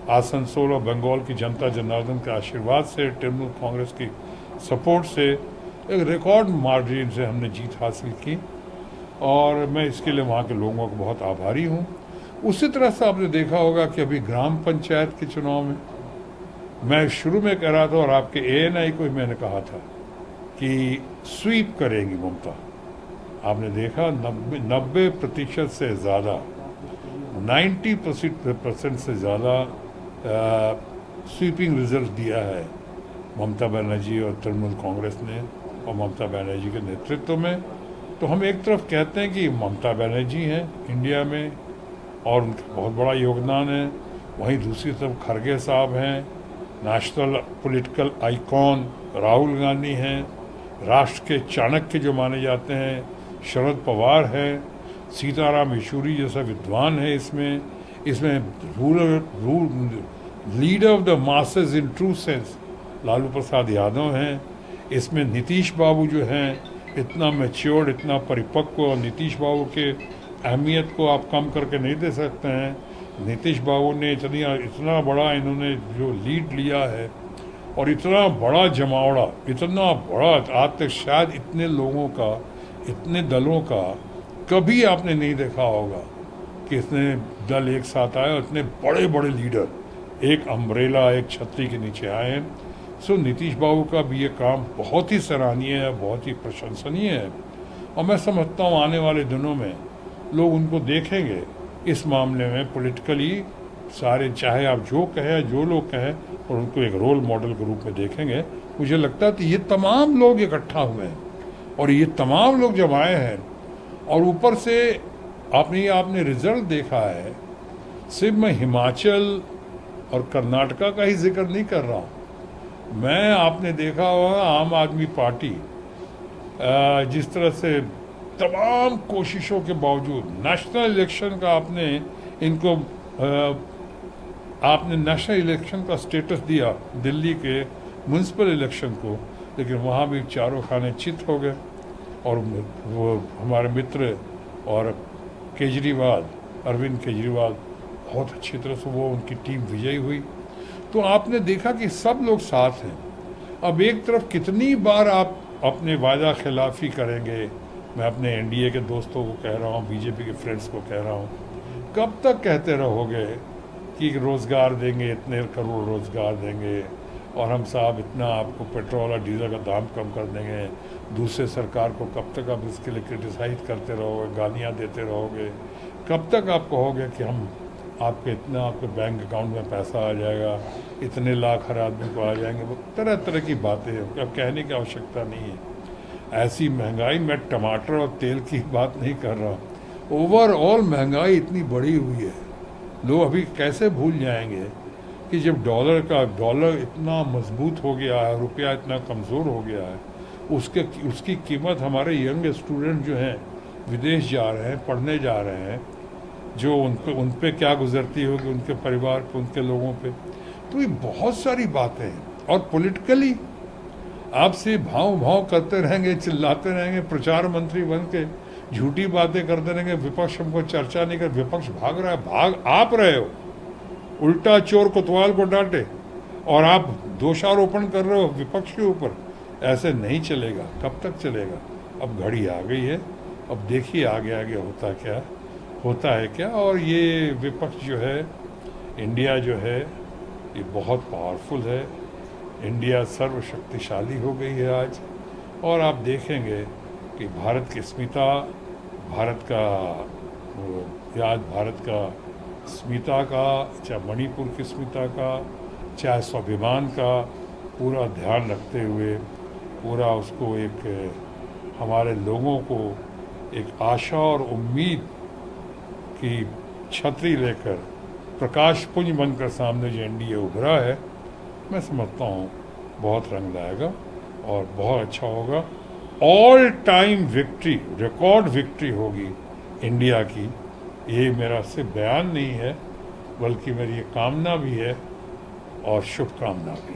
आसनसोल और बंगाल की जनता जनार्दन के आशीर्वाद से, तृणमूल कांग्रेस की सपोर्ट से एक रिकॉर्ड मार्जिन से हमने जीत हासिल की और मैं इसके लिए वहाँ के लोगों को बहुत आभारी हूँ। उसी तरह से आपने देखा होगा कि अभी ग्राम पंचायत के चुनाव में मैं शुरू में कह रहा था और आपके एएनआई को ही मैंने कहा था कि स्वीप करेंगी ममता। आपने देखा 90% से ज़्यादा, 90% से ज़्यादा स्वीपिंग रिजल्ट दिया है ममता बनर्जी और तृणमूल कांग्रेस ने और ममता बनर्जी के नेतृत्व में। तो हम एक तरफ कहते हैं कि ममता बनर्जी हैं इंडिया में और उनका बहुत बड़ा योगदान है, वहीं दूसरी तरफ खड़गे साहब हैं, national political icon Rahul Gandhi हैं, राष्ट्र के चाणक्य जो माने जाते हैं शरद पवार है, सीताराम येचुरी जैसा विद्वान है, इसमें leader of the masses in true sense Lalu Prasad Yadav हैं, इसमें नीतीश बाबू जो हैं इतना मैच्योर्ड, इतना परिपक्व, और नीतीश बाबू के अहमियत को आप कम करके नहीं दे सकते हैं। नीतीश बाबू ने इतना बड़ा इन्होंने जो लीड लिया है और इतना बड़ा जमावड़ा, इतना बड़ा, आज तक शायद इतने लोगों का, इतने दलों का कभी आपने नहीं देखा होगा कि इतने दल एक साथ आए और इतने बड़े बड़े लीडर एक अम्ब्रेला, एक छतरी के नीचे आए हैं। सो नीतीश बाबू का भी ये काम बहुत ही सराहनीय है, बहुत ही प्रशंसनीय है और मैं समझता हूँ आने वाले दिनों में लोग उनको देखेंगे इस मामले में पॉलिटिकली सारे, चाहे आप जो कहें, जो लोग कहें, और उनको एक रोल मॉडल के रूप में देखेंगे। मुझे लगता है कि ये तमाम लोग इकट्ठा हुए हैं और ये तमाम लोग जब आए हैं और ऊपर से आपने रिजल्ट देखा है, सिर्फ मैं हिमाचल और कर्नाटका का ही जिक्र नहीं कर रहा हूँ, मैं आपने देखा होगा आम आदमी पार्टी जिस तरह से तमाम कोशिशों के बावजूद नेशनल इलेक्शन का आपने नेशनल इलेक्शन का स्टेटस दिया दिल्ली के म्यूनसिपल इलेक्शन को, लेकिन वहाँ भी चारों खाने चित हो गए और वो हमारे मित्र और केजरीवाल, अरविंद केजरीवाल, बहुत अच्छी तरह से वो उनकी टीम विजयी हुई। तो आपने देखा कि सब लोग साथ हैं। अब एक तरफ कितनी बार आप अपने वादा खिलाफी करेंगे, मैं अपने एनडीए के दोस्तों को कह रहा हूँ, बीजेपी के फ्रेंड्स को कह रहा हूँ, कब तक कहते रहोगे कि रोज़गार देंगे, इतने करोड़ रोज़गार देंगे और हम साहब इतना आपको पेट्रोल और डीजल का दाम कम कर देंगे, दूसरे सरकार को कब तक आप इसके लिए क्रिटिसाइज करते रहोगे, गालियाँ देते रहोगे, कब तक आप कहोगे कि हम आपके बैंक अकाउंट में पैसा आ जाएगा, इतने लाख हर आदमी को आ जाएंगे। वो तरह तरह की बातें हैं, अब कहने की आवश्यकता नहीं है। ऐसी महंगाई, मैं टमाटर और तेल की बात नहीं कर रहा, ओवरऑल महंगाई इतनी बढ़ी हुई है, लोग अभी कैसे भूल जाएंगे कि जब डॉलर इतना मजबूत हो गया है, रुपया इतना कमज़ोर हो गया है, उसकी कीमत हमारे यंग स्टूडेंट जो हैं विदेश जा रहे हैं, पढ़ने जा रहे हैं, जो उन पे क्या गुजरती होगी, उनके परिवार पे, उनके लोगों पे। तो ये बहुत सारी बातें हैं और पॉलिटिकली आपसे भाव करते रहेंगे, चिल्लाते रहेंगे, प्रचार मंत्री बन के झूठी बातें करते रहेंगे, विपक्ष हमको चर्चा नहीं कर, विपक्ष भाग रहा है, भाग आप रहे हो, उल्टा चोर कोतवाल को डांटे और आप दोषारोपण कर रहे हो विपक्ष के ऊपर। ऐसे नहीं चलेगा, कब तक चलेगा? अब घड़ी आ गई है, अब देखिए आगे आगे होता है क्या। और ये विपक्ष जो है, इंडिया जो है, ये बहुत पावरफुल है, इंडिया सर्वशक्तिशाली हो गई है आज। और आप देखेंगे कि भारत की अस्मिता, भारत का अस्मिता का, चाहे मणिपुर की अस्मिता का, चाहे स्वाभिमान का पूरा ध्यान रखते हुए, पूरा उसको एक हमारे लोगों को एक आशा और उम्मीद की छतरी लेकर प्रकाश पुंज बनकर सामने जो एनडीए उभरा है, मैं समझता हूँ बहुत रंग लाएगा और बहुत अच्छा होगा। All time victory, record victory होगी इंडिया की। ये मेरा सिर्फ बयान नहीं है, बल्कि मेरी ये कामना भी है और शुभकामना भी है।